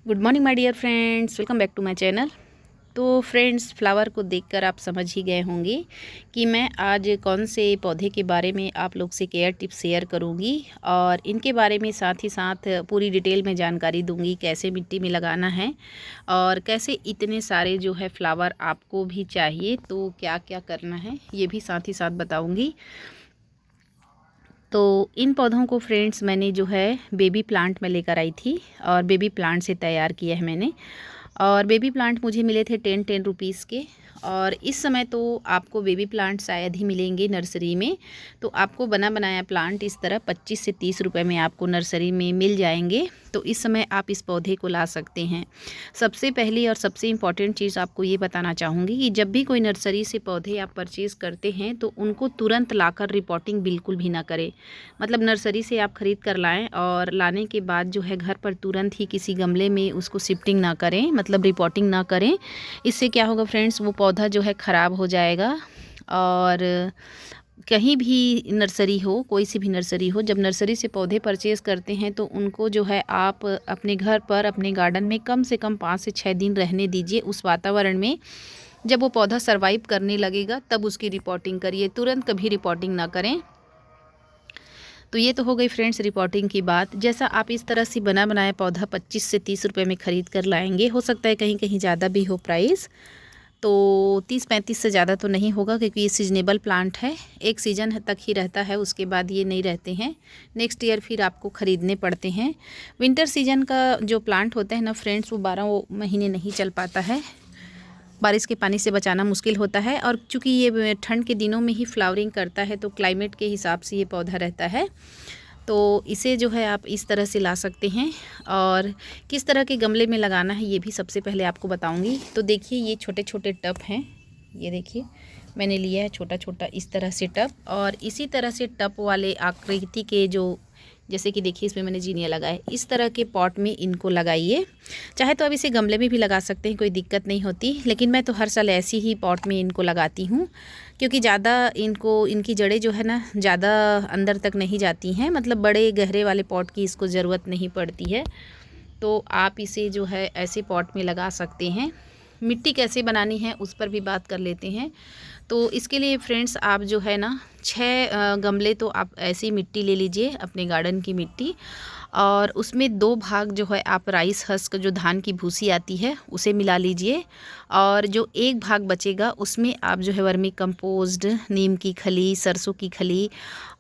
Good morning my dear friends, welcome back to my channel. तो friends, flower को देखकर आप समझ ही गए होंगे कि मैं आज कौन से पौधे के बारे में आप लोग से केयर टिप्स शेयर करूंगी और इनके बारे में साथ ही साथ पूरी डिटेल में जानकारी दूंगी कैसे मिट्टी में लगाना है और कैसे इतने सारे जो है फ्लावर आपको भी चाहिए तो क्या क्या करना है ये भी साथ ही साथ बताऊँगी। तो इन पौधों को फ्रेंड्स मैंने जो है बेबी प्लांट में लेकर आई थी और बेबी प्लांट से तैयार किया है मैंने। और बेबी प्लांट मुझे मिले थे 10 रुपीज़ के। और इस समय तो आपको बेबी प्लांट शायद ही मिलेंगे नर्सरी में। तो आपको बना बनाया प्लांट इस तरह 25 से 30 रुपए में आपको नर्सरी में मिल जाएंगे। तो इस समय आप इस पौधे को ला सकते हैं। सबसे पहली और सबसे इम्पॉर्टेंट चीज़ आपको ये बताना चाहूँगी कि जब भी कोई नर्सरी से पौधे आप परचेज़ करते हैं तो उनको तुरंत लाकर रिपोर्टिंग बिल्कुल भी ना करें। मतलब नर्सरी से आप ख़रीद कर लाएँ और लाने के बाद जो है घर पर तुरंत ही किसी गमले में उसको शिफ्टिंग ना करें, मतलब रिपोर्टिंग ना करें। इससे क्या होगा फ्रेंड्स, वो पौधा जो है ख़राब हो जाएगा। और कहीं भी नर्सरी हो, कोई सी भी नर्सरी हो, जब नर्सरी से पौधे परचेज़ करते हैं तो उनको जो है आप अपने घर पर, अपने गार्डन में कम से कम 5 से 6 दिन रहने दीजिए उस वातावरण में। जब वो पौधा सर्वाइव करने लगेगा तब उसकी रिपोर्टिंग करिए, तुरंत कभी रिपोर्टिंग ना करें। तो ये तो हो गई फ्रेंड्स रिपोर्टिंग की बात। जैसा आप इस तरह से बना बनाया पौधा 25 से 30 रुपए में ख़रीद कर लाएंगे, हो सकता है कहीं कहीं ज़्यादा भी हो प्राइस, तो 30-35 से ज़्यादा तो नहीं होगा क्योंकि ये सीजनेबल प्लांट है। एक सीज़न तक ही रहता है, उसके बाद ये नहीं रहते हैं, नेक्स्ट ईयर फिर आपको ख़रीदने पड़ते हैं। विंटर सीजन का जो प्लांट होता है ना फ्रेंड्स, वो 12 महीने नहीं चल पाता है, बारिश के पानी से बचाना मुश्किल होता है। और चूँकि ये ठंड के दिनों में ही फ्लावरिंग करता है तो क्लाइमेट के हिसाब से ये पौधा रहता है। तो इसे जो है आप इस तरह से ला सकते हैं। और किस तरह के गमले में लगाना है ये भी सबसे पहले आपको बताऊंगी। तो देखिए, ये छोटे छोटे टब हैं, ये देखिए मैंने लिया है छोटा छोटा इस तरह से टब। और इसी तरह से टब वाले आकृति के जो, जैसे कि देखिए इसमें मैंने जीनिया लगाया है, इस तरह के पॉट में इनको लगाइए। चाहे तो अब इसे गमले में भी लगा सकते हैं, कोई दिक्कत नहीं होती, लेकिन मैं तो हर साल ऐसी ही पॉट में इनको लगाती हूँ क्योंकि ज़्यादा इनकी जड़ें जो है ना ज़्यादा अंदर तक नहीं जाती हैं, मतलब बड़े गहरे वाले पॉट की इसको ज़रूरत नहीं पड़ती है। तो आप इसे जो है ऐसे पॉट में लगा सकते हैं। मिट्टी कैसे बनानी है उस पर भी बात कर लेते हैं। तो इसके लिए फ्रेंड्स आप जो है ना 6 गमले तो आप ऐसी मिट्टी ले लीजिए, अपने गार्डन की मिट्टी, और उसमें 2 भाग जो है आप राइस हस्क, जो धान की भूसी आती है, उसे मिला लीजिए। और जो 1 भाग बचेगा उसमें आप जो है वर्मी कंपोस्ट, नीम की खली, सरसों की खली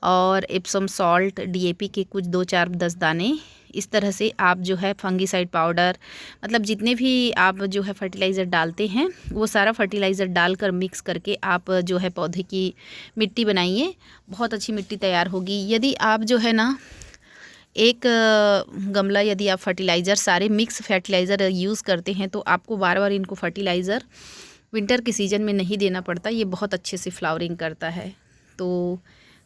और एप्सम सॉल्ट, डीएपी के कुछ 2-4-10 दाने, इस तरह से आप जो है फंगीसाइड पाउडर, मतलब जितने भी आप जो है फर्टिलाइज़र डालते हैं वो सारा फर्टिलाइज़र डालकर मिक्स करके आप जो है पौधे की मिट्टी बनाइए। बहुत अच्छी मिट्टी तैयार होगी। यदि आप जो है ना एक गमला, यदि आप फर्टिलाइज़र सारे मिक्स फर्टिलाइज़र यूज़ करते हैं तो आपको बार बार इनको फर्टिलाइज़र विंटर के सीज़न में नहीं देना पड़ता, ये बहुत अच्छे से फ्लावरिंग करता है। तो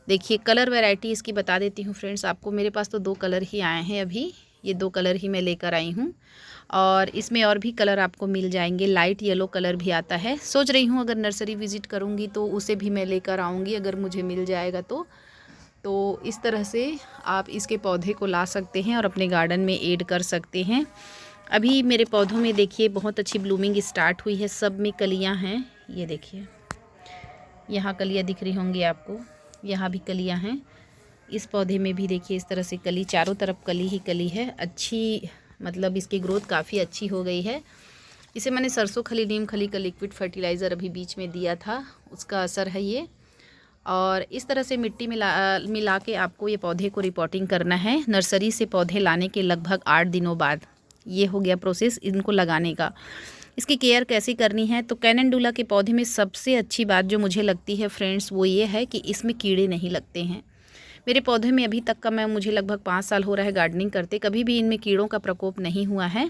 देखिए कलर वैरायटी इसकी बता देती हूँ फ्रेंड्स आपको। मेरे पास तो 2 कलर ही आए हैं अभी, ये 2 कलर ही मैं लेकर आई हूँ और इसमें और भी कलर आपको मिल जाएंगे। लाइट येलो कलर भी आता है। सोच रही हूँ अगर नर्सरी विज़िट करूँगी तो उसे भी मैं लेकर आऊँगी अगर मुझे मिल जाएगा तो इस तरह से आप इसके पौधे को ला सकते हैं और अपने गार्डन में ऐड कर सकते हैं। अभी मेरे पौधों में देखिए बहुत अच्छी ब्लूमिंग स्टार्ट हुई है, सब में कलियाँ हैं। ये देखिए यहाँ कलियाँ दिख रही होंगी आपको, यहाँ भी कलियाँ हैं। इस पौधे में भी देखिए इस तरह से कली, चारों तरफ कली ही कली है। अच्छी, मतलब इसकी ग्रोथ काफ़ी अच्छी हो गई है। इसे मैंने सरसों खली, नीम खली का लिक्विड फर्टिलाइज़र अभी बीच में दिया था, उसका असर है ये। और इस तरह से मिट्टी में मिला के आपको ये पौधे को रिपोर्टिंग करना है। नर्सरी से पौधे लाने के लगभग 8 दिनों बाद ये हो गया प्रोसेस इनको लगाने का। इसकी केयर कैसी करनी है, तो कैलेंडुला के पौधे में सबसे अच्छी बात जो मुझे लगती है फ्रेंड्स वो ये है कि इसमें कीड़े नहीं लगते हैं। मेरे पौधे में अभी तक का, मुझे लगभग 5 साल हो रहा है गार्डनिंग करते, कभी भी इनमें कीड़ों का प्रकोप नहीं हुआ है।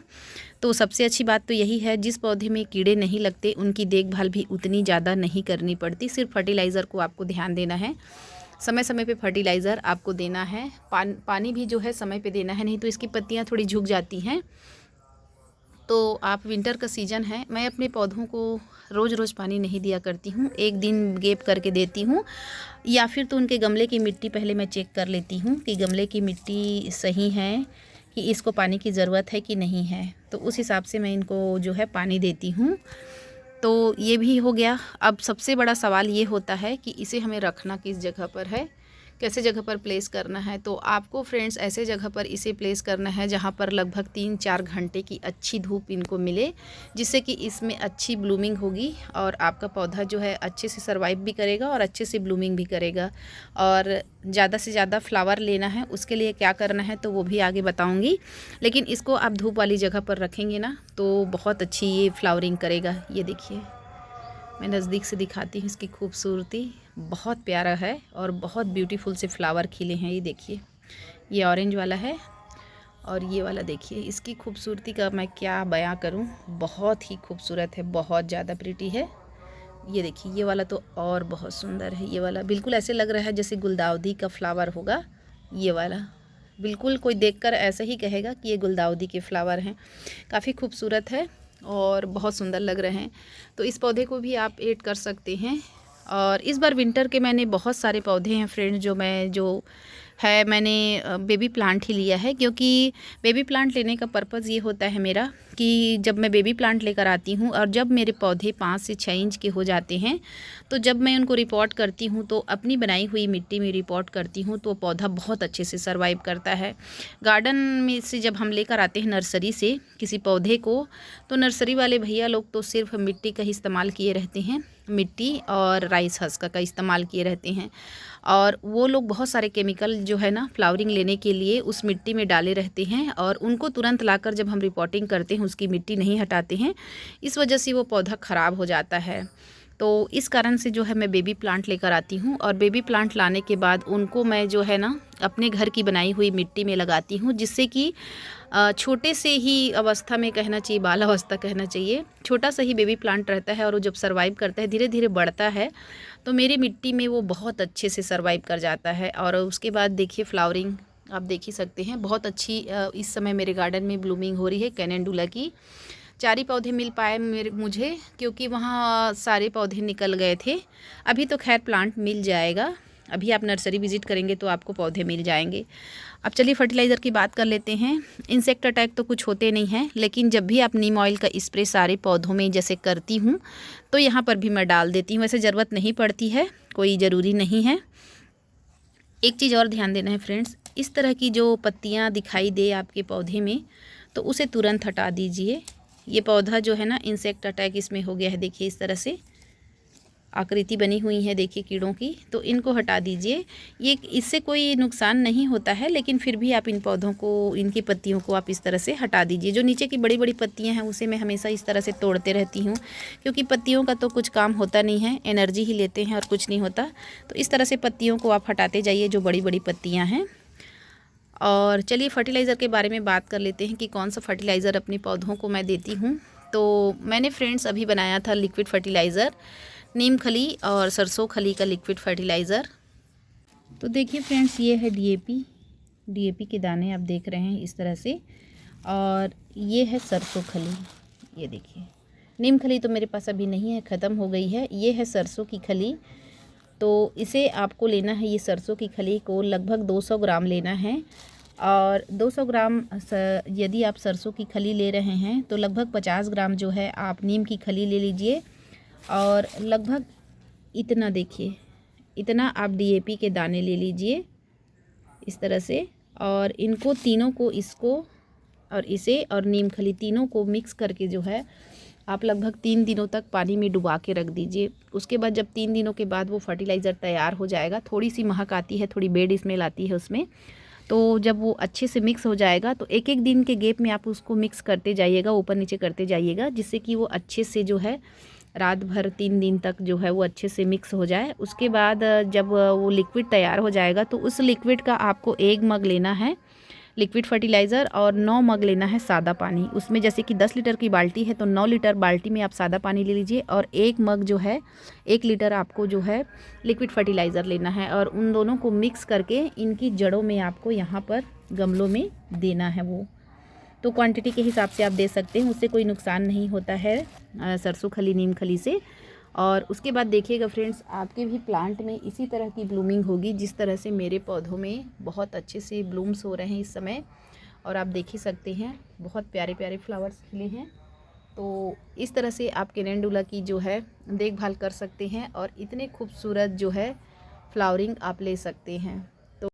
तो सबसे अच्छी बात तो यही है, जिस पौधे में कीड़े नहीं लगते उनकी देखभाल भी उतनी ज़्यादा नहीं करनी पड़ती। सिर्फ फर्टिलाइज़र को आपको ध्यान देना है, समय समय पे फर्टिलाइज़र आपको देना है। पानी भी जो है समय पे देना है, नहीं तो इसकी पत्तियाँ थोड़ी झुक जाती हैं। तो आप, विंटर का सीज़न है, मैं अपने पौधों को रोज़ रोज़ पानी नहीं दिया करती हूँ, एक दिन गैप करके देती हूँ। या फिर तो उनके गमले की मिट्टी पहले मैं चेक कर लेती हूँ कि गमले की मिट्टी सही है कि इसको पानी की ज़रूरत है कि नहीं है, तो उस हिसाब से मैं इनको जो है पानी देती हूँ। तो ये भी हो गया। अब सबसे बड़ा सवाल ये होता है कि इसे हमें रखना किस जगह पर है, कैसे जगह पर प्लेस करना है। तो आपको फ्रेंड्स ऐसे जगह पर इसे प्लेस करना है जहाँ पर लगभग 3-4 घंटे की अच्छी धूप इनको मिले, जिससे कि इसमें अच्छी ब्लूमिंग होगी और आपका पौधा जो है अच्छे से सर्वाइव भी करेगा और अच्छे से ब्लूमिंग भी करेगा। और ज़्यादा से ज़्यादा फ्लावर लेना है, उसके लिए क्या करना है तो वो भी आगे बताऊँगी। लेकिन इसको आप धूप वाली जगह पर रखेंगे ना तो बहुत अच्छी ये फ्लावरिंग करेगा। ये देखिए, मैं नज़दीक से दिखाती हूँ इसकी खूबसूरती, बहुत प्यारा है और बहुत ब्यूटीफुल से फ्लावर खिले हैं। ये देखिए, ये ऑरेंज वाला है और ये वाला देखिए, इसकी खूबसूरती का मैं क्या बयां करूँ, बहुत ही खूबसूरत है, बहुत ज़्यादा प्रीटी है। ये देखिए, ये वाला तो और बहुत सुंदर है। ये वाला बिल्कुल ऐसे लग रहा है जैसे गुलदाउदी का फ्लावर होगा। ये वाला बिल्कुल कोई देखकर ऐसा ही कहेगा कि ये गुलदाउदी के फ्लावर हैं। काफ़ी खूबसूरत है और बहुत सुंदर लग रहे हैं। तो इस पौधे को भी आप ऐड कर सकते हैं। और इस बार विंटर के मैंने बहुत सारे पौधे हैं फ्रेंड्स, जो मैंने बेबी प्लांट ही लिया है, क्योंकि बेबी प्लांट लेने का पर्पज़ ये होता है मेरा कि जब मैं बेबी प्लांट लेकर आती हूँ और जब मेरे पौधे 5 से 6 इंच के हो जाते हैं, तो जब मैं उनको रिपोर्ट करती हूँ तो अपनी बनाई हुई मिट्टी में रिपोर्ट करती हूँ तो पौधा बहुत अच्छे से सर्वाइव करता है। गार्डन में से जब हम लेकर आते हैं नर्सरी से किसी पौधे को, तो नर्सरी वाले भैया लोग तो सिर्फ मिट्टी का ही इस्तेमाल किए रहते हैं, मिट्टी और राइस हस्क का इस्तेमाल किए रहते हैं। और वो लोग बहुत सारे केमिकल जो है ना फ्लावरिंग लेने के लिए उस मिट्टी में डाले रहते हैं और उनको तुरंत लाकर जब हम रिपोर्टिंग करते हैं उसकी मिट्टी नहीं हटाते हैं, इस वजह से वो पौधा ख़राब हो जाता है। तो इस कारण से जो है मैं बेबी प्लांट लेकर आती हूँ और बेबी प्लांट लाने के बाद उनको मैं जो है ना अपने घर की बनाई हुई मिट्टी में लगाती हूँ, जिससे कि छोटे से ही अवस्था में कहना चाहिए, बाल अवस्था कहना चाहिए, छोटा सा ही बेबी प्लांट रहता है और वो जब सर्वाइव करता है, धीरे धीरे बढ़ता है, तो मेरी मिट्टी में वो बहुत अच्छे से सर्वाइव कर जाता है। और उसके बाद देखिए फ्लावरिंग आप देख ही सकते हैं, बहुत अच्छी इस समय मेरे गार्डन में ब्लूमिंग हो रही है कैनेंडुला की। 4 ही पौधे मिल पाए मुझे, क्योंकि वहाँ सारे पौधे निकल गए थे। अभी तो खैर प्लांट मिल जाएगा, अभी आप नर्सरी विज़िट करेंगे तो आपको पौधे मिल जाएंगे। अब चलिए फर्टिलाइज़र की बात कर लेते हैं। इंसेक्ट अटैक तो कुछ होते नहीं हैं, लेकिन जब भी आप नीम ऑयल का स्प्रे सारे पौधों में जैसे करती हूँ तो यहाँ पर भी मैं डाल देती हूँ। वैसे ज़रूरत नहीं पड़ती है, कोई ज़रूरी नहीं है। एक चीज़ और ध्यान देना है फ्रेंड्स, इस तरह की जो पत्तियाँ दिखाई दे आपके पौधे में तो उसे तुरंत हटा दीजिए। ये पौधा जो है ना इंसेक्ट अटैक इसमें हो गया है, देखिए इस तरह से आकृति बनी हुई है देखिए कीड़ों की, तो इनको हटा दीजिए। ये इससे कोई नुकसान नहीं होता है, लेकिन फिर भी आप इन पौधों को, इनकी पत्तियों को आप इस तरह से हटा दीजिए। जो नीचे की बड़ी बड़ी पत्तियां हैं उसे मैं हमेशा इस तरह से तोड़ते रहती हूँ, क्योंकि पत्तियों का तो कुछ काम होता नहीं है, एनर्जी ही लेते हैं और कुछ नहीं होता। तो इस तरह से पत्तियों को आप हटाते जाइए जो बड़ी बड़ी पत्तियाँ हैं। और चलिए फर्टिलाइज़र के बारे में बात कर लेते हैं कि कौन सा फर्टिलाइज़र अपने पौधों को मैं देती हूँ। तो मैंने फ्रेंड्स अभी बनाया था लिक्विड फर्टिलाइज़र, नीम खली और सरसों खली का लिक्विड फर्टिलाइज़र। तो देखिए फ्रेंड्स, ये है डीएपी के दाने आप देख रहे हैं इस तरह से, और ये है सरसों खली। ये देखिए, नीम खली तो मेरे पास अभी नहीं है, ख़त्म हो गई है। ये है सरसों की खली, तो इसे आपको लेना है, ये सरसों की खली को लगभग 200 ग्राम लेना है। और 200 ग्राम यदि आप सरसों की खली ले रहे हैं तो लगभग 50 ग्राम जो है आप नीम की खली ले लीजिए, और लगभग इतना देखिए, इतना आप डीएपी के दाने ले लीजिए इस तरह से। और इनको तीनों को, इसको और इसे और नीम खली तीनों को मिक्स करके जो है आप लगभग 3 दिनों तक पानी में डुबा के रख दीजिए। उसके बाद जब 3 दिनों के बाद वो फर्टिलाइज़र तैयार हो जाएगा, थोड़ी सी महक आती है, थोड़ी बेड स्मेल आती है उसमें, तो जब वो अच्छे से मिक्स हो जाएगा तो एक एक दिन के गैप में आप उसको मिक्स करते जाइएगा, ऊपर नीचे करते जाइएगा, जिससे कि वो अच्छे से जो है रात भर 3 दिन तक जो है वो अच्छे से मिक्स हो जाए। उसके बाद जब वो लिक्विड तैयार हो जाएगा तो उस लिक्विड का आपको 1 मग लेना है लिक्विड फर्टिलाइज़र और 9 मग लेना है सादा पानी। उसमें जैसे कि 10 लीटर की बाल्टी है तो 9 लीटर बाल्टी में आप सादा पानी ले लीजिए, और 1 मग जो है 1 लीटर आपको जो है लिक्विड फर्टिलाइज़र लेना है, और उन दोनों को मिक्स करके इनकी जड़ों में आपको यहाँ पर गमलों में देना है। वो तो क्वांटिटी के हिसाब से आप दे सकते हैं, उससे कोई नुकसान नहीं होता है सरसों खली नीम खली से। और उसके बाद देखिएगा फ्रेंड्स, आपके भी प्लांट में इसी तरह की ब्लूमिंग होगी जिस तरह से मेरे पौधों में बहुत अच्छे से ब्लूम्स हो रहे हैं इस समय। और आप देख ही सकते हैं बहुत प्यारे प्यारे फ्लावर्स खिले हैं। तो इस तरह से आप कैलेंडुला की जो है देखभाल कर सकते हैं और इतने खूबसूरत जो है फ्लावरिंग आप ले सकते हैं।